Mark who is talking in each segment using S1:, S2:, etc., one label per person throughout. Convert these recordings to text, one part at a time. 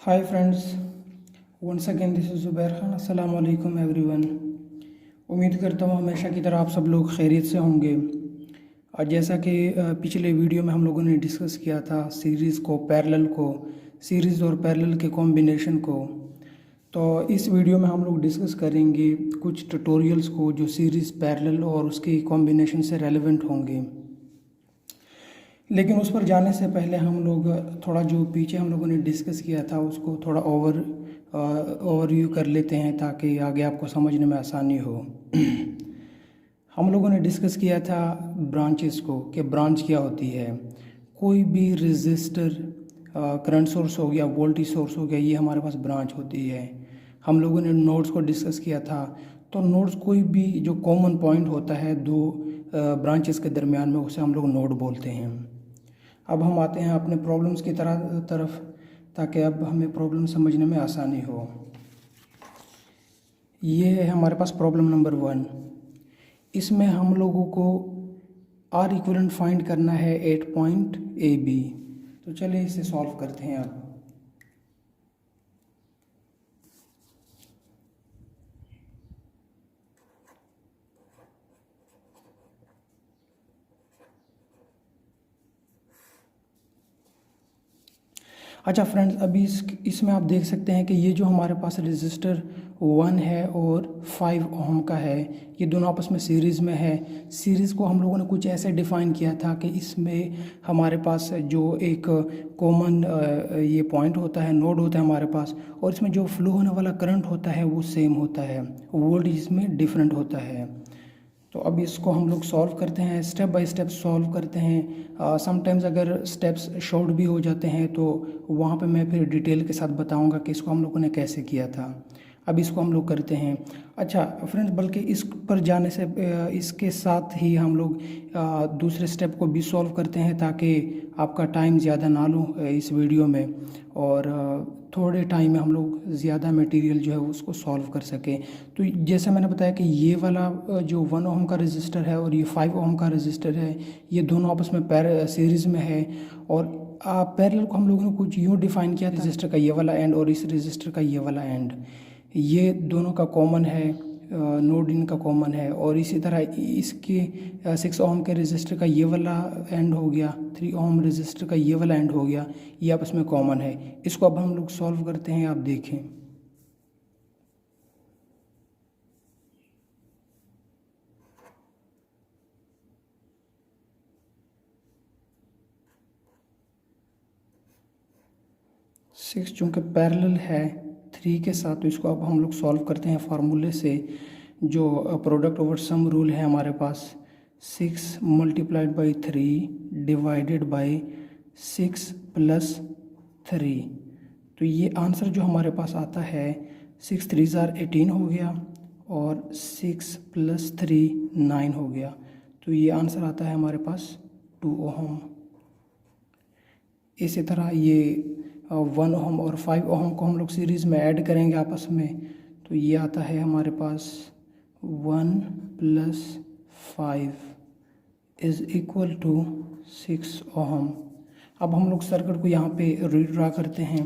S1: Hi friends, once again this is Zubair Khan. अस्सलाम वालेकुम everyone. उम्मीद करता हूँ हमेशा की तरह आप सब लोग खैरियत से होंगे। और जैसा कि पिछले वीडियो में हम लोगों ने डिस्कस किया था सीरीज़ को, पैरेलल को, सीरीज़ और पैरेलल के कॉम्बिनेशन को, तो इस वीडियो में हम लोग डिस्कस करेंगे कुछ ट्यूटोरियल्स को जो सीरीज़, पैरेलल और उसके कॉम्बिनेशन से रेलेवेंट होंगे। लेकिन उस पर जाने से पहले हम लोग थोड़ा जो पीछे हम लोगों ने डिस्कस किया था उसको थोड़ा ओवरव्यू कर लेते हैं ताकि आगे आपको समझने में आसानी हो। हम लोगों ने डिस्कस किया था ब्रांचेस को, कि ब्रांच क्या होती है। कोई भी रजिस्टर, करंट सोर्स हो गया, वोल्टेज सोर्स हो गया, ये हमारे पास ब्रांच होती है। हम लोगों ने नोड्स को डिस्कस किया था। तो नोड्स कोई भी जो कॉमन पॉइंट होता है दो ब्रांचेस के दरमियान में, उसे हम लोग नोड बोलते हैं। अब हम आते हैं अपने प्रॉब्लम्स की तरफ, ताकि अब हमें प्रॉब्लम समझने में आसानी हो। ये है हमारे पास प्रॉब्लम नंबर 1। इसमें हम लोगों को आर इक्विवेलेंट फाइंड करना है 8 पॉइंट ए बी। तो चलिए इसे सॉल्व करते हैं अब। अच्छा फ्रेंड्स, अभी इसमें आप देख सकते हैं कि ये जो हमारे पास रजिस्टर 1 है और 5 ओम का है, ये दोनों आपस में सीरीज़ में है। सीरीज़ को हम लोगों ने कुछ ऐसे डिफ़ाइन किया था कि इसमें हमारे पास जो एक कॉमन ये पॉइंट होता है, नोड होता है हमारे पास, और इसमें जो फ्लो होने वाला करंट होता है वो सेम होता है, वोल्टेज इसमें डिफरेंट होता है। तो अब इसको हम लोग सॉल्व करते हैं, स्टेप बाय स्टेप सॉल्व करते हैं। समटाइम्स अगर स्टेप्स शॉर्ट भी हो जाते हैं तो वहाँ पे मैं फिर डिटेल के साथ बताऊंगा कि इसको हम लोगों ने कैसे किया था। अब इसको हम लोग करते हैं। अच्छा फ्रेंड्स, बल्कि इस पर जाने से इसके साथ ही हम लोग दूसरे स्टेप को भी सॉल्व करते हैं ताकि आपका टाइम ज़्यादा ना लूँ इस वीडियो में, और थोड़े टाइम में हम लोग ज़्यादा मटेरियल जो है उसको सॉल्व कर सकें। तो जैसे मैंने बताया कि ये वाला जो 1 ओम का रजिस्टर है और ये 5 ओम का रजिस्टर है, ये दोनों आपस में सीरीज़ में है। और पैरेलल को हम लोगों ने कुछ यूँ डिफ़ाइन किया था, रजिस्टर का ये वाला एंड और इस रजिस्टर का ये वाला एंड, ये दोनों का कॉमन है, नोड इनका कॉमन है। और इसी तरह इसके 6 ओम के रजिस्टर का ये वाला एंड हो गया, 3 ओम रजिस्टर का ये वाला एंड हो गया, ये आपस में कॉमन है। इसको अब हम लोग सॉल्व करते हैं। आप देखें, सिक्स चूँकि पैरेलल है 3 के साथ, तो इसको अब हम लोग सॉल्व करते हैं फार्मूले से, जो प्रोडक्ट ओवर सम रूल है हमारे पास। 6 multiplied by 3 divided by 6 plus 3। तो ये आंसर जो हमारे पास आता है 6 3 ज़ार 18 हो गया और 6 प्लस 3 9 हो गया। तो ये आंसर आता है हमारे पास 2 ओम। इसी तरह ये 1 ओम और 5 ओम को हम लोग सीरीज़ में ऐड करेंगे आपस में, तो ये आता है हमारे पास 1 प्लस 5 इज़ इक्वल टू 6 ओम। अब हम लोग सर्किट को यहाँ पे रीड्रा करते हैं।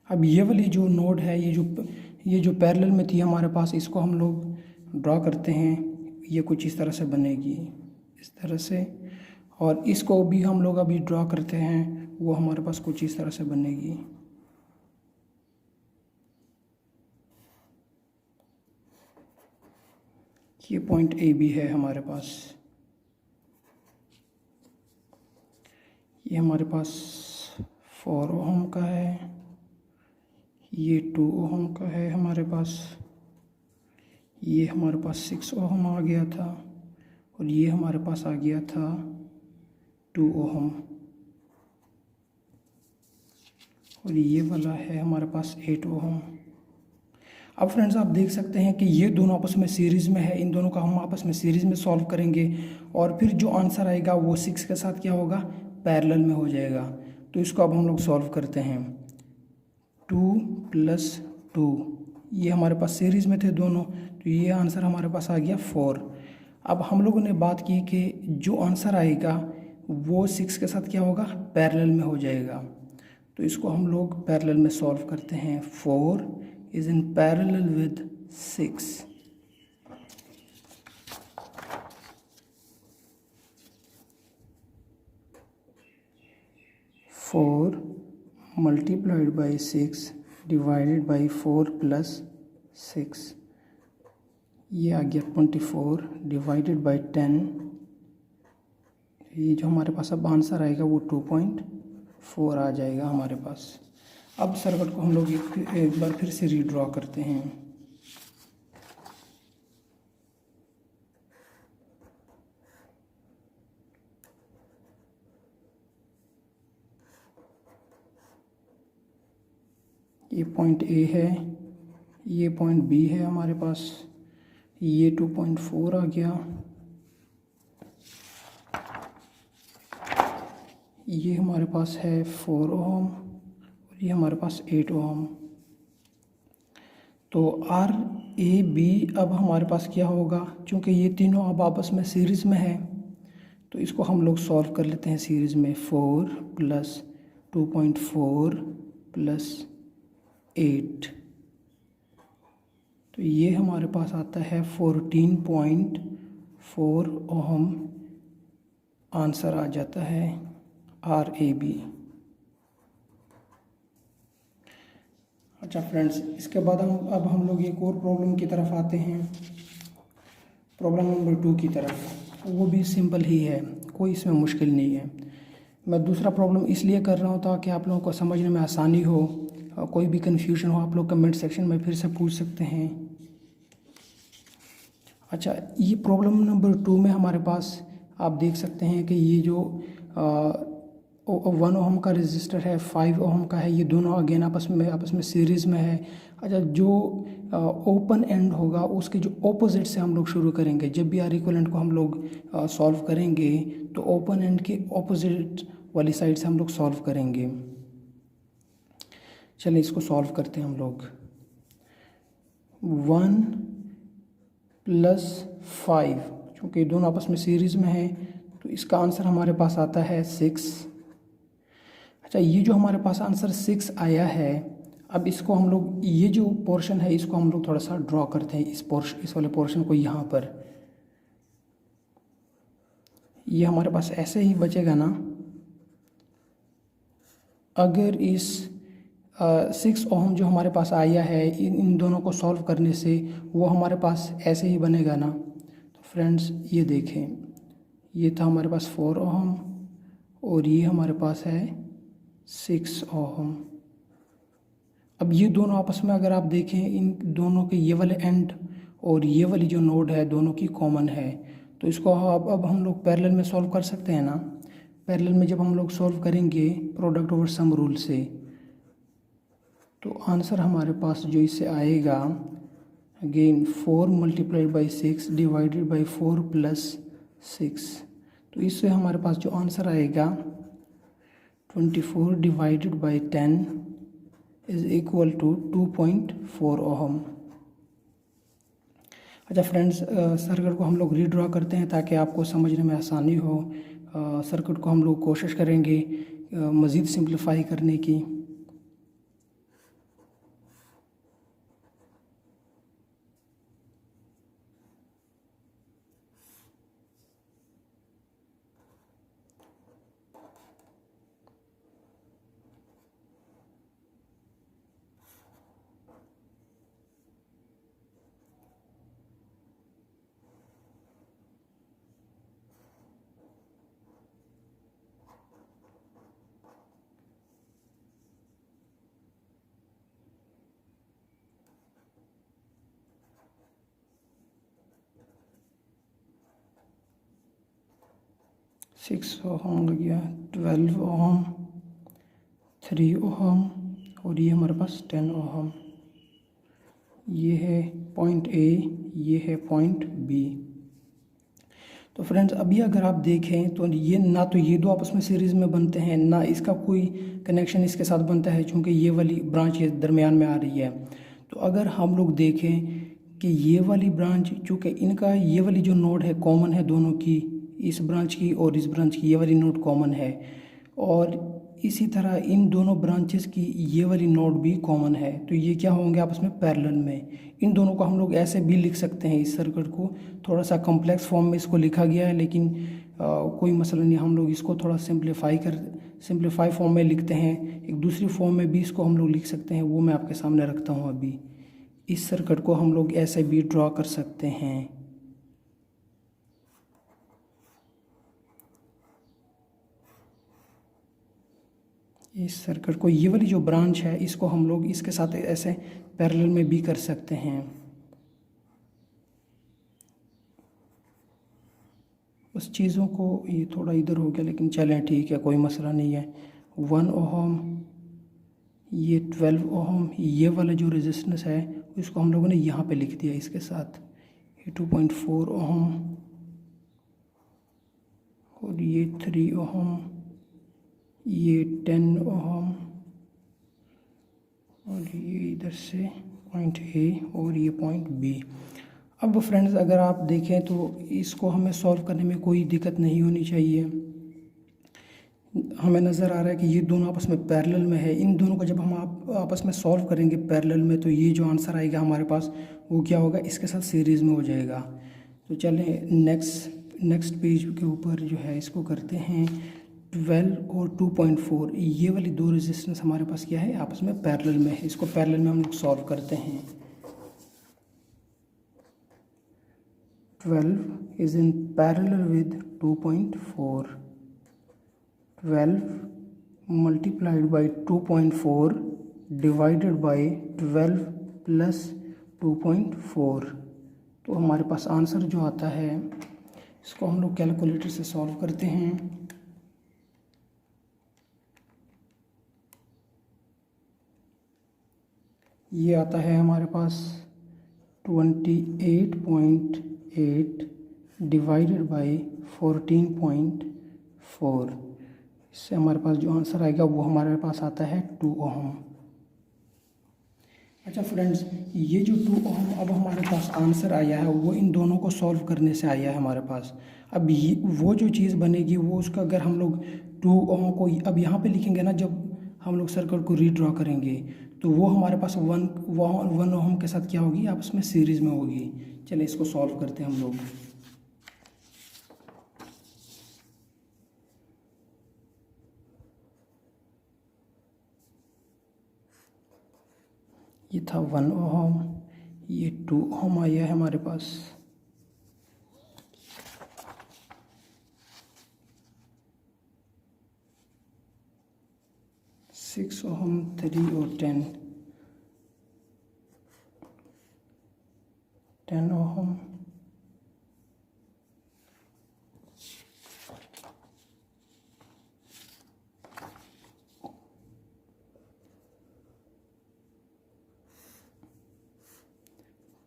S1: अब ये वाली जो नोड है, ये जो पैरेलल में थी हमारे पास, इसको हम लोग ड्रा करते हैं। ये कुछ इस तरह से बनेगी, इस तरह से। और इसको भी हम लोग अभी ड्रा करते हैं, वो हमारे पास कुछ इस तरह से बनेगी। ये पॉइंट ए बी है हमारे पास। ये हमारे पास 4 ओम का है, ये 2 ओम का है हमारे पास, ये हमारे पास 6 ओम आ गया था, और ये हमारे पास आ गया था 2 ओम, और ये वाला है हमारे पास 8 ओम। अब फ्रेंड्स, आप देख सकते हैं कि ये दोनों आपस में सीरीज़ में है। इन दोनों का हम आपस में सीरीज़ में सॉल्व करेंगे, और फिर जो आंसर आएगा वो 6 के साथ क्या होगा, पैरेलल में हो जाएगा। तो इसको अब हम लोग सॉल्व करते हैं। 2 प्लस 2, ये हमारे पास सीरीज़ में थे दोनों, तो ये आंसर हमारे पास आ गया 4। अब हम लोगों ने बात की कि जो आंसर आएगा वो 6 के साथ क्या होगा, पैरेलल में हो जाएगा। तो इसको हम लोग पैरेलल में सॉल्व करते हैं। 4 is in parallel with 6। 4 multiplied by 6 divided by 4 plus 6, ये आ गया 24 डिवाइडेड बाई 10। ये जो हमारे पास अब आंसर आएगा वो 2.4 आ जाएगा हमारे पास। अब सर्किट को हम लोग एक बार फिर से रीड्रॉ करते हैं। ये पॉइंट ए है, ये पॉइंट बी है हमारे पास, ये 2.4 आ गया, ये हमारे पास है 4 ओम और ये हमारे पास 8 ओम। तो आर ए बी अब हमारे पास क्या होगा, क्योंकि ये तीनों अब आपस में सीरीज़ में है तो इसको हम लोग सॉल्व कर लेते हैं सीरीज़ में। 4 प्लस 2.4 प्लस 8, तो ये हमारे पास आता है 14.4 ओम। आंसर आ जाता है आर ए बी। अच्छा फ्रेंड्स, इसके बाद अब हम लोग एक और प्रॉब्लम की तरफ आते हैं, प्रॉब्लम नंबर 2 की तरफ। वो भी सिंपल ही है, कोई इसमें मुश्किल नहीं है। मैं दूसरा प्रॉब्लम इसलिए कर रहा हूँ ताकि आप लोगों को समझने में आसानी हो। कोई भी कन्फ्यूजन हो आप लोग कमेंट सेक्शन में फिर से पूछ सकते हैं। अच्छा, ये प्रॉब्लम नंबर 2 में हमारे पास आप देख सकते हैं कि ये जो 1 ओम का रेजिस्टर है, 5 ओम का है, ये दोनों अगेन आपस में सीरीज़ में है। अच्छा, जो ओपन एंड होगा उसके जो ऑपोजिट से हम लोग शुरू करेंगे। जब भी आर इक्विवेलेंट को हम लोग सॉल्व करेंगे तो ओपन एंड के ऑपोजिट वाली साइड से हम लोग सॉल्व करेंगे। चलिए इसको सॉल्व करते हैं हम लोग। 1 प्लस 5, क्योंकि दोनों आपस में सीरीज़ में है तो इसका आंसर हमारे पास आता है 6। अच्छा, ये जो हमारे पास आंसर 6 आया है, अब इसको हम लोग, ये जो पोर्शन है इसको हम लोग थोड़ा सा ड्रॉ करते हैं। इस वाले पोर्शन को यहाँ पर, ये हमारे पास ऐसे ही बचेगा ना। अगर इस 6 ओम जो हमारे पास आया है इन दोनों को सॉल्व करने से वो हमारे पास ऐसे ही बनेगा ना। तो फ्रेंड्स ये देखें, ये था हमारे पास 4 ओम और ये हमारे पास है 6 ओम। अब ये दोनों आपस में अगर आप देखें, इन दोनों के ये वाले एंड और ये वाली जो नोड है दोनों की कॉमन है, तो इसको अब हम लोग पैरेलल में सॉल्व कर सकते हैं ना। पैरेलल में जब हम लोग सॉल्व करेंगे प्रोडक्ट ओवर सम रूल से, तो आंसर हमारे पास जो इससे आएगा, again 4 multiplied by 6 divided by 4 plus 6, तो इससे हमारे पास जो आंसर आएगा 24 divided by 10 is equal to 2.4 ohm. अच्छा फ्रेंड्स, सर्किट को हम लोग रीड्रॉ करते हैं ताकि आपको समझने में आसानी हो। सर्किट को हम लोग कोशिश करेंगे मज़ीद सिंप्लीफाई करने की। सिक्स ओम लग गया, 12 ओम, 3 ओम और ये हमारे पास 10 ओम। ये है पॉइंट ए, ये है पॉइंट बी। तो फ्रेंड्स अभी अगर आप देखें तो ये ना तो ये दो आपस में सीरीज़ में बनते हैं, ना इसका कोई कनेक्शन इसके साथ बनता है, क्योंकि ये वाली ब्रांच ये दरमियान में आ रही है। तो अगर हम लोग देखें कि ये वाली ब्रांच, चूँकि इनका ये वाली जो नोड है कॉमन है दोनों की, इस ब्रांच की और इस ब्रांच की ये वाली नोड कॉमन है, और इसी तरह इन दोनों ब्रांचेस की ये वाली नोड भी कॉमन है, तो ये क्या होंगे आपस में पैरेलल में। इन दोनों को हम लोग ऐसे भी लिख सकते हैं। इस सर्किट को थोड़ा सा कॉम्प्लेक्स फॉर्म में इसको लिखा गया है, लेकिन कोई मसला नहीं, हम लोग इसको थोड़ा सिंप्लीफाई फॉर्म में लिखते हैं। एक दूसरी फॉर्म में भी इसको हम लोग लिख सकते हैं, वो मैं आपके सामने रखता हूँ अभी। इस सर्किट को हम लोग ऐसे भी ड्रॉ कर सकते हैं। इस सर्किट को, ये वाली जो ब्रांच है, इसको हम लोग इसके साथ ऐसे पैरेलल में भी कर सकते हैं। उस चीज़ों को, ये थोड़ा इधर हो गया, लेकिन चलें ठीक है, कोई मसला नहीं है। 1 ओहम, ये 12 ओहम, ये वाला जो रेजिस्टेंस है इसको हम लोगों ने यहाँ पे लिख दिया इसके साथ। ये 2.4 ओहम और ये 3 ओहम, ये 10 ओहम और ये इधर से पॉइंट ए और ये पॉइंट बी। अब फ्रेंड्स अगर आप देखें तो इसको हमें सॉल्व करने में कोई दिक्कत नहीं होनी चाहिए। हमें नज़र आ रहा है कि ये दोनों आपस में पैरेलल में है। इन दोनों को जब हम आपस में सॉल्व करेंगे पैरेलल में, तो ये जो आंसर आएगा हमारे पास वो क्या होगा, इसके साथ सीरीज़ में हो जाएगा। तो चलें नेक्स्ट पेज के ऊपर जो है इसको करते हैं। 12 और 2.4, ये वाली दो रेजिस्टेंस हमारे पास क्या है, आपस में पैरेलल में है। इसको पैरेलल में हम लोग सॉल्व करते हैं। 12 is in parallel with 2.4. 12 multiplied by 2.4 divided by 12 plus 2.4, तो हमारे पास आंसर जो आता है इसको हम लोग कैलकुलेटर से सॉल्व करते हैं। ये आता है हमारे पास 28.8 डिवाइडेड बाई 14.4। इससे हमारे पास जो आंसर आएगा वो हमारे पास आता है 2 ओहम। अच्छा फ्रेंड्स, ये जो 2 ओहम अब हमारे पास आंसर आया है वो इन दोनों को सॉल्व करने से आया है हमारे पास। अब ये वो जो चीज़ बनेगी वो उसका, अगर हम लोग 2 ओहम को अब यहाँ पे लिखेंगे ना, जब हम लोग सर्किट को रीड्रॉ करेंगे तो वो हमारे पास 1 ओहम के साथ क्या होगी, आपस में सीरीज़ में होगी। चलिए इसको सॉल्व करते हैं हम लोग। ये था 1 ओहम, ये 2 ओहम आया है हमारे पास। सिक्स ओहम, 3 और 10 ओहम,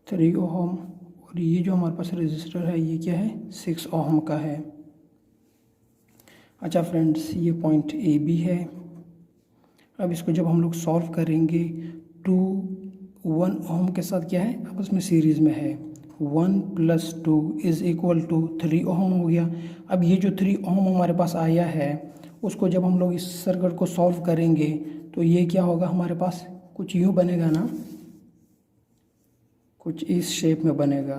S1: थ्री ओहम, और ये जो हमारे पास रजिस्टर है ये क्या है, 6 ओहम का है। अच्छा फ्रेंड्स, ये पॉइंट ए बी है। अब इसको जब हम लोग सॉल्व करेंगे, 1 ओहम के साथ क्या है, आपस में सीरीज़ में है। 1 + 2 = 3 ओहम हो गया। अब ये जो 3 ओहम हमारे पास आया है उसको जब हम लोग इस सर्किट को सॉल्व करेंगे तो ये क्या होगा हमारे पास, कुछ यूँ बनेगा ना, कुछ इस शेप में बनेगा।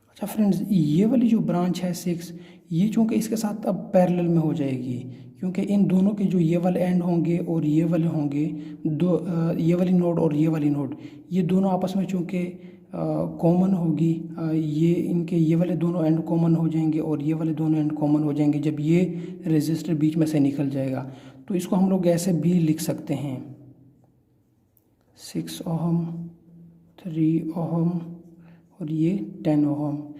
S1: अच्छा फ्रेंड्स, ये वाली जो ब्रांच है 6, ये चूँकि इसके साथ अब पैरेलल में हो जाएगी, क्योंकि इन दोनों के जो ये वाले एंड होंगे और ये वाले होंगे, ये वाली नोड और ये वाली नोड, ये दोनों आपस में चूँकि कॉमन होगी, ये इनके ये वाले दोनों एंड कॉमन हो जाएंगे और ये वाले दोनों एंड कॉमन हो जाएंगे जब ये रेजिस्टर बीच में से निकल जाएगा। तो इसको हम लोग ऐसे भी लिख सकते हैं, 6 ओहम, 3 ओहम और ये 10 ओहम।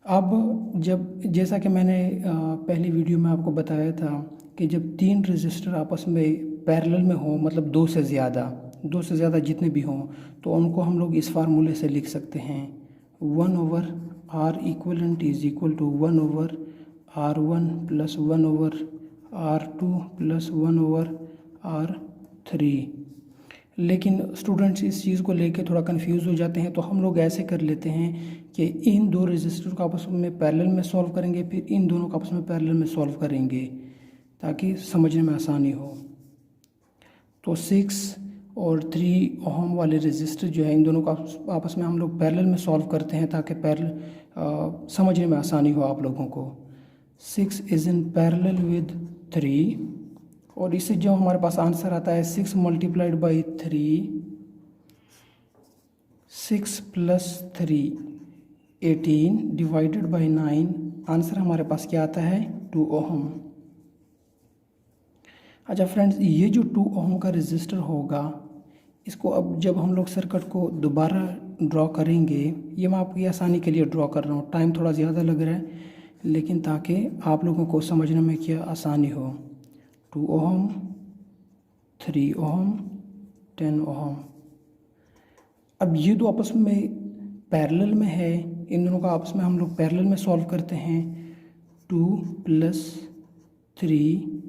S1: अब जब, जैसा कि मैंने पहली वीडियो में आपको बताया था कि जब 3 रेजिस्टर आपस में पैरेलल में हो, मतलब 2 से ज़्यादा जितने भी हों, तो उनको हम लोग इस फार्मूले से लिख सकते हैं, 1/R equivalent = 1/R R1 plus 1/R2 plus 1/R3। लेकिन स्टूडेंट्स इस चीज़ को लेके थोड़ा कंफ्यूज हो जाते हैं, तो हम लोग ऐसे कर लेते हैं कि इन दो रजिस्टर को आपस में पैरेलल में सॉल्व करेंगे, फिर इन दोनों को आपस में पैरेलल में सॉल्व करेंगे ताकि समझने में आसानी हो। तो 6 और 3 ओहम वाले रजिस्टर जो है इन दोनों को आपस में हम लोग पैरेलल में सॉल्व करते हैं ताकि पैरेलल समझने में आसानी हो आप लोगों को। 6 इज़ इन पैरेलल विद 3, और इससे जो हमारे पास आंसर आता है 6 multiplied by 3, 6 plus 3 18 divided by 9, answer हमारे पास क्या आता है 2 ओहम। अच्छा फ्रेंड्स, ये जो 2 ओहम का रजिस्टर होगा, इसको अब जब हम लोग सर्किट को दोबारा ड्रॉ करेंगे, ये मैं आपकी आसानी के लिए ड्रॉ कर रहा हूँ, टाइम थोड़ा ज़्यादा लग रहा है लेकिन ताकि आप लोगों को समझने में क्या आसानी हो। 2 ओहम, 3 ओहम, 10 ओहम। अब ये दो आपस में पैरेलल में है, इन दोनों का आपस में हम लोग पैरेलल में सॉल्व करते हैं। 2 plus 3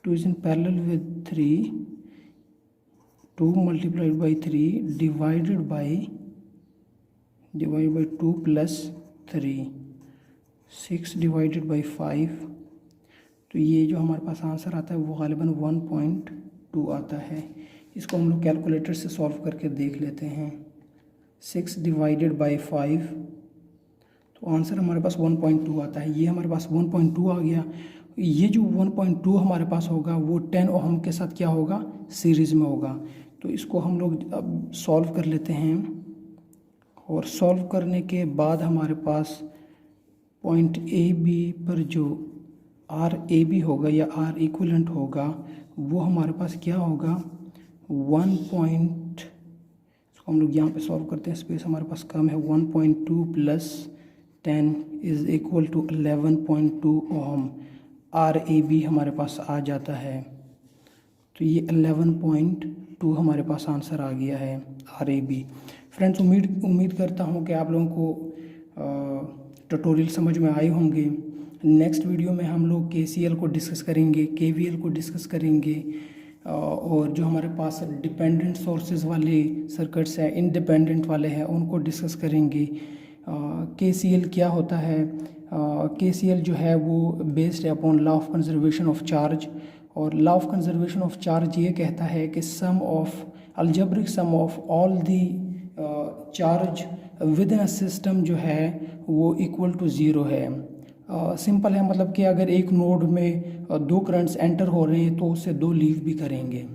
S1: 2 is in parallel with 3, 2 multiplied by 3 divided by 2 plus 3, 6 divided by 5। तो ये जो हमारे पास आंसर आता है वो गालिबन 1.2 आता है। इसको हम लोग कैलकुलेटर से सॉल्व करके देख लेते हैं। 6 डिवाइडेड बाई 5, तो आंसर हमारे पास 1.2 आता है। ये हमारे पास 1.2 आ गया। ये जो 1.2 हमारे पास होगा वो 10 ओहम के साथ क्या होगा, सीरीज़ में होगा। तो इसको हम लोग अब सॉल्व कर लेते हैं, और सॉल्व करने के बाद हमारे पास पॉइंट ए बी पर जो आर ए बी होगा या आर इक्विवेलेंट होगा वो हमारे पास क्या होगा 1 इसको हम लोग यहाँ पे सॉल्व करते हैं, स्पेस हमारे पास कम है। 1.2 plus 10 is equal to 11.2 ohm. R A B हमारे पास आ जाता है, तो ये 11.2 हमारे पास आंसर आ गया है आर ए बी। फ्रेंड्स, उम्मीद करता हूँ कि आप लोगों को ट्यूटोरियल समझ में आए होंगे। नेक्स्ट वीडियो में हम लोग KCL को डिस्कस करेंगे, KVL को डिस्कस करेंगे, और जो हमारे पास डिपेंडेंट सोर्सेज वाले सर्किट्स हैं, इंडिपेंडेंट वाले हैं, उनको डिस्कस करेंगे। KCL क्या होता है, KCL जो है वो बेस्ड है upon law of conservation of charge, और law of conservation of charge ये कहता है कि sum of algebraic sum of all the charge within a system जो है वो इक्वल टू 0 है। सिंपल है, मतलब कि अगर एक नोड में 2 करंट्स एंटर हो रहे हैं तो उससे 2 लीव भी करेंगे।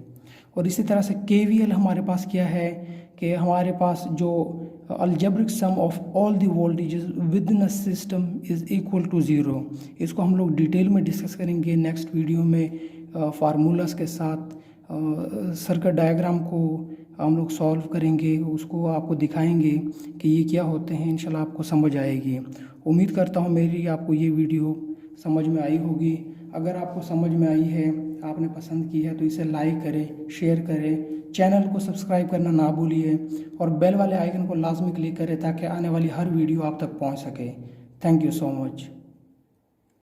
S1: और इसी तरह से KVL हमारे पास क्या है कि हमारे पास जो algebraic sum of all the voltages within a system is equal to 0। इसको हम लोग डिटेल में डिस्कस करेंगे नेक्स्ट वीडियो में, फार्मूलास के साथ सर्किट डायग्राम को हम लोग सॉल्व करेंगे, उसको आपको दिखाएंगे कि ये क्या होते हैं। इंशाल्लाह आपको समझ आएगी। उम्मीद करता हूँ मेरी आपको ये वीडियो समझ में आई होगी। अगर आपको समझ में आई है, आपने पसंद की है, तो इसे लाइक करें, शेयर करें, चैनल को सब्सक्राइब करना ना भूलिए, और बेल वाले आइकन को लाजमी क्लिक करें ताकि आने वाली हर वीडियो आप तक पहुंच सके। Thank you so much.